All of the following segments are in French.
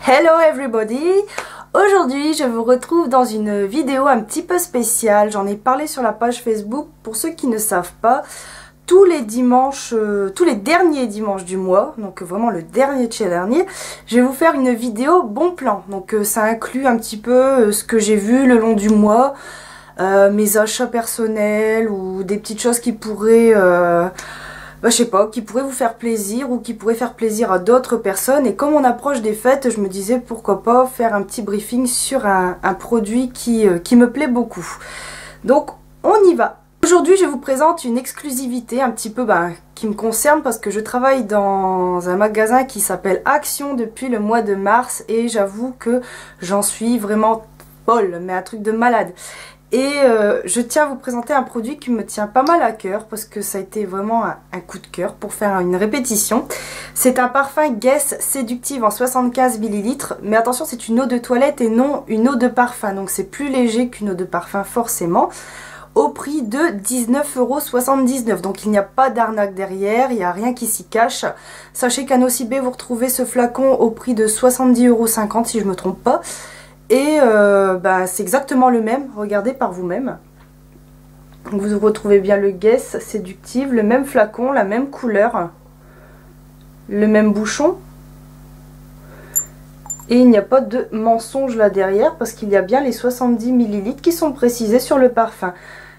Hello everybody! Aujourd'hui je vous retrouve dans une vidéo un petit peu spéciale. J'en ai parlé sur la page Facebook. Pour ceux qui ne savent pas, tous les dimanches, tous les derniers dimanches du mois, donc vraiment le dernier de chez dernier, je vais vous faire une vidéo bon plan. Donc ça inclut un petit peu ce que j'ai vu le long du mois, mes achats personnels ou des petites choses qui pourraient... je sais pas, qui pourrait vous faire plaisir ou qui pourrait faire plaisir à d'autres personnes. Et comme on approche des fêtes, je me disais pourquoi pas faire un petit briefing sur un produit qui me plaît beaucoup. Donc on y va. Aujourd'hui je vous présente une exclusivité un petit peu qui me concerne parce que je travaille dans un magasin qui s'appelle Action depuis le mois de mars et j'avoue que j'en suis vraiment folle, mais un truc de malade. Et je tiens à vous présenter un produit qui me tient pas mal à cœur parce que ça a été vraiment un coup de cœur pour faire une répétition. C'est un parfum Guess Séductive en 75 ml. Mais attention, c'est une eau de toilette et non une eau de parfum. Donc c'est plus léger qu'une eau de parfum forcément. Au prix de 19,79 €. Donc il n'y a pas d'arnaque derrière, il n'y a rien qui s'y cache. Sachez qu'à Nocibé, vous retrouvez ce flacon au prix de 70,50 € si je ne me trompe pas. Et c'est exactement le même, regardez par vous-même. Vous retrouvez bien le Guess Séductive, le même flacon, la même couleur, le même bouchon. Et il n'y a pas de mensonge là derrière parce qu'il y a bien les 70 ml qui sont précisés sur le parfum.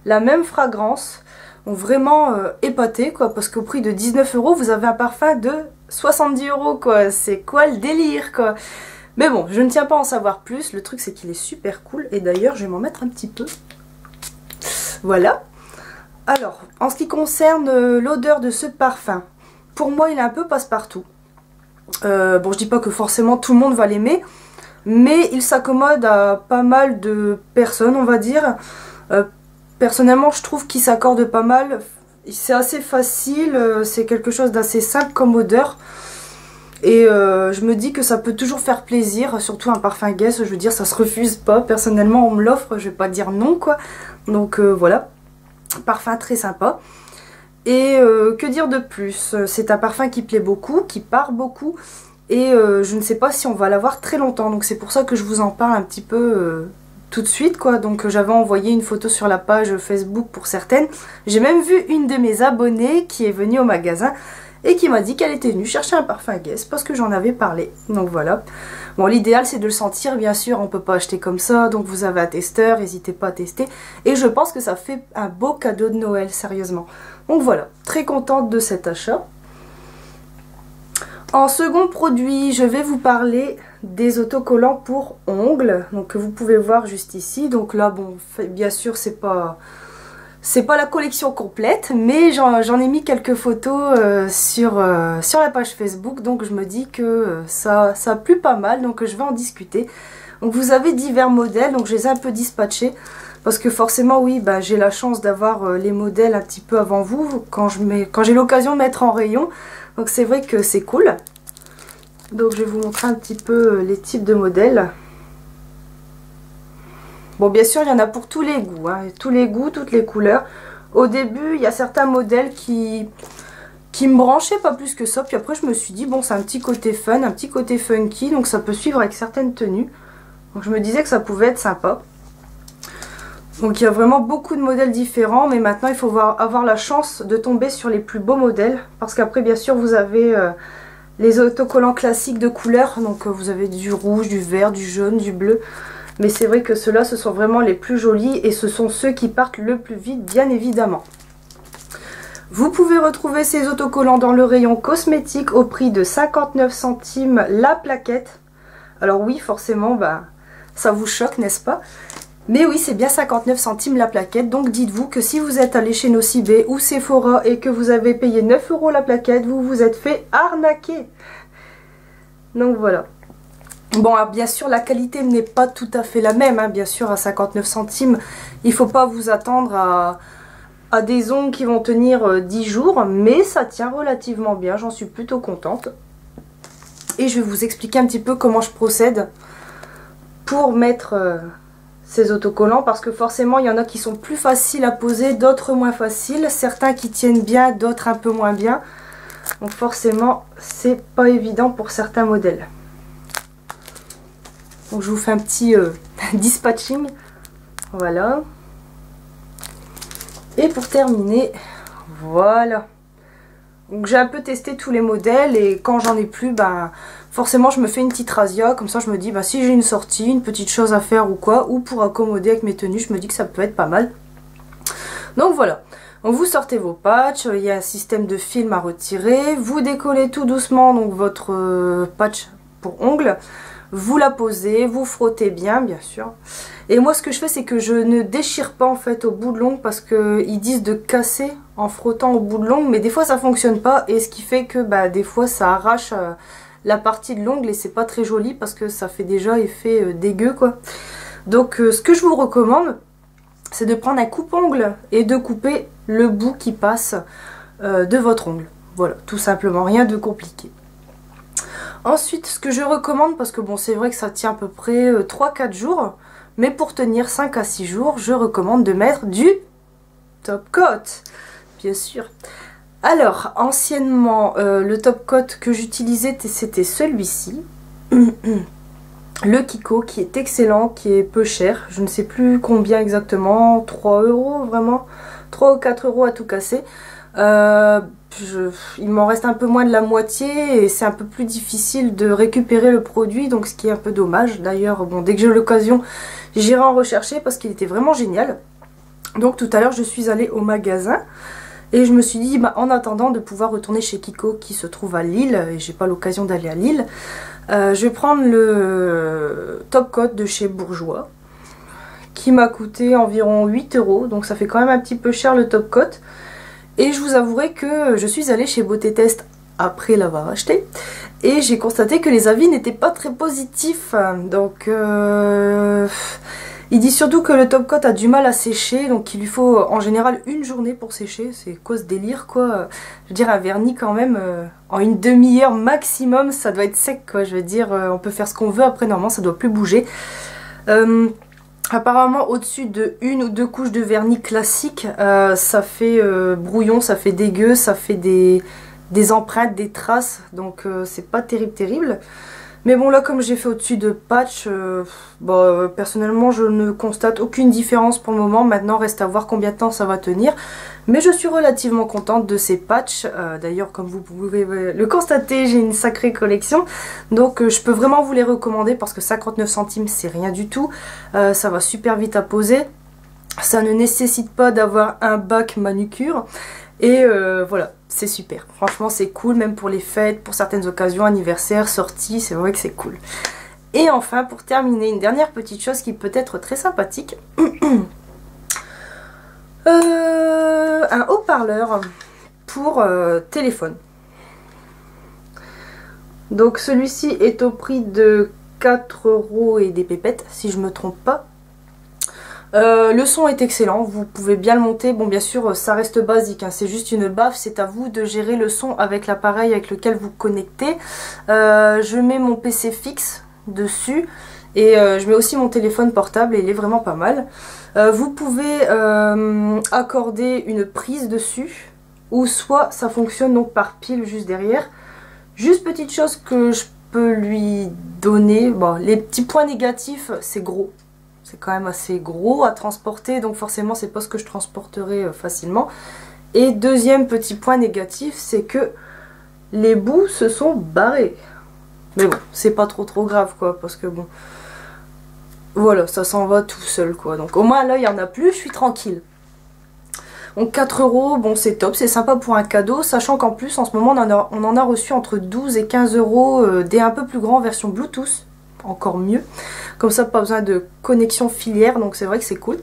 La même fragrance, donc vraiment épaté quoi, parce qu'au prix de 19 €, vous avez un parfum de 70 € quoi. C'est quoi le délire quoi? Mais bon, je ne tiens pas à en savoir plus. Le truc, c'est qu'il est super cool. Et d'ailleurs, je vais m'en mettre un petit peu. Voilà. Alors, en ce qui concerne l'odeur de ce parfum, pour moi, il est un peu passe-partout. Bon, je dis pas que forcément tout le monde va l'aimer. Mais il s'accommode à pas mal de personnes, on va dire. Personnellement, je trouve qu'il s'accorde pas mal. C'est assez facile. C'est quelque chose d'assez simple comme odeur. Et je me dis que ça peut toujours faire plaisir, surtout un parfum Guess, je veux dire ça se refuse pas, personnellement on me l'offre, je vais pas dire non quoi. Donc voilà, parfum très sympa. Et que dire de plus, c'est un parfum qui plaît beaucoup, qui part beaucoup. Et je ne sais pas si on va l'avoir très longtemps, donc c'est pour ça que je vous en parle un petit peu tout de suite quoi. Donc j'avais envoyé une photo sur la page Facebook pour certaines. J'ai même vu une de mes abonnées qui est venue au magasin et qui m'a dit qu'elle était venue chercher un parfum Guess parce que j'en avais parlé. Donc voilà. Bon, l'idéal c'est de le sentir, bien sûr, on peut pas acheter comme ça, donc vous avez un testeur, n'hésitez pas à tester. Et je pense que ça fait un beau cadeau de Noël, sérieusement. Donc voilà, très contente de cet achat. En second produit, je vais vous parler des autocollants pour ongles, donc que vous pouvez voir juste ici. Donc là, bon, bien sûr, c'est pas la collection complète, mais j'en ai mis quelques photos sur la page Facebook, donc je me dis que ça a plu pas mal, donc je vais en discuter. Donc vous avez divers modèles, donc je les ai un peu dispatchés, parce que forcément oui, j'ai la chance d'avoir les modèles un petit peu avant vous, quand j'ai l'occasion de mettre en rayon, donc c'est vrai que c'est cool. Donc je vais vous montrer un petit peu les types de modèles. Bon, bien sûr, il y en a pour tous les goûts, hein, tous les goûts, toutes les couleurs. Au début, il y a certains modèles qui me branchaient pas plus que ça. Puis après, je me suis dit, bon, c'est un petit côté fun, un petit côté funky. Donc, ça peut suivre avec certaines tenues. Donc, je me disais que ça pouvait être sympa. Donc, il y a vraiment beaucoup de modèles différents. Mais maintenant, il faut avoir la chance de tomber sur les plus beaux modèles. Parce qu'après, bien sûr, vous avez les autocollants classiques de couleurs. Donc, vous avez du rouge, du vert, du jaune, du bleu. Mais c'est vrai que ceux-là, ce sont vraiment les plus jolis et ce sont ceux qui partent le plus vite, bien évidemment. Vous pouvez retrouver ces autocollants dans le rayon cosmétique au prix de 59 centimes la plaquette. Alors oui, forcément, ça vous choque, n'est-ce pas? Mais oui, c'est bien 59 centimes la plaquette. Donc dites-vous que si vous êtes allé chez Nocibé ou Sephora et que vous avez payé 9 € la plaquette, vous vous êtes fait arnaquer. Donc voilà. Bon, alors bien sûr, la qualité n'est pas tout à fait la même, hein, bien sûr, à 59 centimes. Il ne faut pas vous attendre à des ongles qui vont tenir 10 jours, mais ça tient relativement bien, j'en suis plutôt contente. Et je vais vous expliquer un petit peu comment je procède pour mettre ces autocollants, parce que forcément, il y en a qui sont plus faciles à poser, d'autres moins faciles, certains qui tiennent bien, d'autres un peu moins bien. Donc forcément, c'est pas évident pour certains modèles. Donc je vous fais un petit dispatching. Voilà. Et pour terminer, voilà. Donc j'ai un peu testé tous les modèles et quand j'en ai plus, ben forcément je me fais une petite razzia. Comme ça je me dis, ben, si j'ai une sortie, une petite chose à faire ou quoi, ou pour accommoder avec mes tenues, je me dis que ça peut être pas mal. Donc voilà. Donc vous sortez vos patchs, il y a un système de film à retirer, vous décollez tout doucement donc votre patch pour ongles, vous la posez, vous frottez bien sûr. Et moi ce que je fais c'est que je ne déchire pas en fait au bout de l'ongle parce qu'ils disent de casser en frottant au bout de l'ongle, mais des fois ça fonctionne pas et ce qui fait que bah, des fois ça arrache la partie de l'ongle et c'est pas très joli parce que ça fait déjà effet dégueu quoi. Donc ce que je vous recommande, c'est de prendre un coupe-ongle et de couper le bout qui passe de votre ongle. Voilà, tout simplement, rien de compliqué. Ensuite, ce que je recommande, parce que bon, c'est vrai que ça tient à peu près 3-4 jours, mais pour tenir 5 à 6 jours, je recommande de mettre du top coat, bien sûr. Alors, anciennement, le top coat que j'utilisais, c'était celui-ci. Le Kiko qui est excellent, qui est peu cher, je ne sais plus combien exactement, 3 € vraiment, 3 ou 4 € à tout casser. Il m'en reste un peu moins de la moitié et c'est un peu plus difficile de récupérer le produit, donc ce qui est un peu dommage. D'ailleurs, bon, dès que j'ai l'occasion, j'irai en rechercher parce qu'il était vraiment génial. Donc tout à l'heure, je suis allée au magasin et je me suis dit, bah, en attendant de pouvoir retourner chez Kiko qui se trouve à Lille, et j'ai pas l'occasion d'aller à Lille, je vais prendre le top coat de chez Bourjois qui m'a coûté environ 8 €, donc ça fait quand même un petit peu cher le top coat. Et je vous avouerai que je suis allée chez Beauté Test après l'avoir acheté et j'ai constaté que les avis n'étaient pas très positifs. Donc il dit surtout que le top coat a du mal à sécher, donc il lui faut en général une journée pour sécher. C'est quoi ce délire quoi? Je veux dire, un vernis quand même en une demi-heure maximum ça doit être sec quoi. Je veux dire, on peut faire ce qu'on veut, après normalement ça doit plus bouger. Apparemment au-dessus de 1 ou 2 couches de vernis classique, ça fait brouillon, ça fait dégueu, ça fait des empreintes, des traces, donc c'est pas terrible. Mais bon là comme j'ai fait au-dessus de patch, personnellement je ne constate aucune différence pour le moment. Maintenant reste à voir combien de temps ça va tenir. Mais je suis relativement contente de ces patchs. D'ailleurs comme vous pouvez le constater, j'ai une sacrée collection. Donc je peux vraiment vous les recommander parce que 59 centimes c'est rien du tout. Ça va super vite à poser. Ça ne nécessite pas d'avoir un bac manucure. Et voilà, c'est super. Franchement, c'est cool, même pour les fêtes, pour certaines occasions, anniversaires, sorties, c'est vrai que c'est cool. Et enfin, pour terminer, une dernière petite chose qui peut être très sympathique. Un haut-parleur pour téléphone. Donc celui-ci est au prix de 4 € et des pépettes, si je me trompe pas. Le son est excellent, vous pouvez bien le monter. Bon, bien sûr ça reste basique, hein, c'est juste une baffe, c'est à vous de gérer le son avec l'appareil avec lequel vous connectez. Je mets mon PC fixe dessus et je mets aussi mon téléphone portable et il est vraiment pas mal. Vous pouvez accorder une prise dessus ou soit ça fonctionne donc par pile juste derrière. Juste petite chose que je peux lui donner, bon, les petits points négatifs, c'est gros. C'est quand même assez gros à transporter, donc forcément c'est pas ce que je transporterai facilement. Et deuxième petit point négatif, c'est que les bouts se sont barrés. Mais bon, c'est pas trop grave quoi, parce que bon, voilà, ça s'en va tout seul quoi. Donc au moins là il y en a plus, je suis tranquille. Donc 4 €, bon c'est top, c'est sympa pour un cadeau, sachant qu'en plus en ce moment on en a reçu entre 12 et 15 € des un peu plus grands version Bluetooth. Encore mieux, comme ça pas besoin de connexion filière, donc c'est vrai que c'est cool.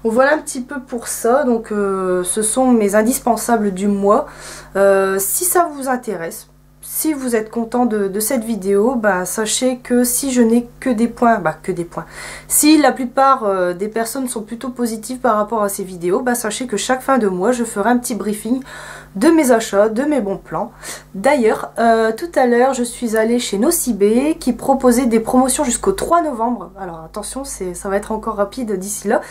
Donc voilà un petit peu pour ça, donc ce sont mes indispensables du mois. Si ça vous intéresse, si vous êtes content de cette vidéo, bah, sachez que si je n'ai que des points, si la plupart des personnes sont plutôt positives par rapport à ces vidéos, bah, sachez que chaque fin de mois je ferai un petit briefing de mes achats, de mes bons plans. D'ailleurs, tout à l'heure je suis allée chez Nocibé qui proposait des promotions jusqu'au 3 novembre. Alors attention, ça va être encore rapide d'ici là.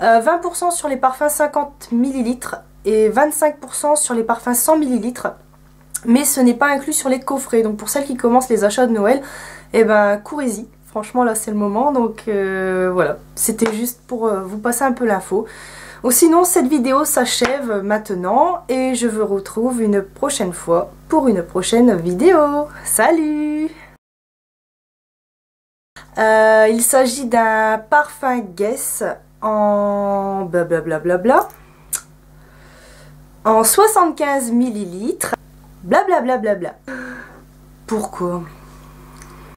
20% sur les parfums 50 ml et 25% sur les parfums 100 ml. Mais ce n'est pas inclus sur les coffrets. Donc pour celles qui commencent les achats de Noël, eh ben courez-y, Franchement là c'est le moment, donc voilà, c'était juste pour vous passer un peu l'info. Ou sinon cette vidéo s'achève maintenant et je vous retrouve une prochaine fois pour une prochaine vidéo. Salut! Il s'agit d'un parfum Guess en blablabla en 75 ml. Blablabla. Pourquoi?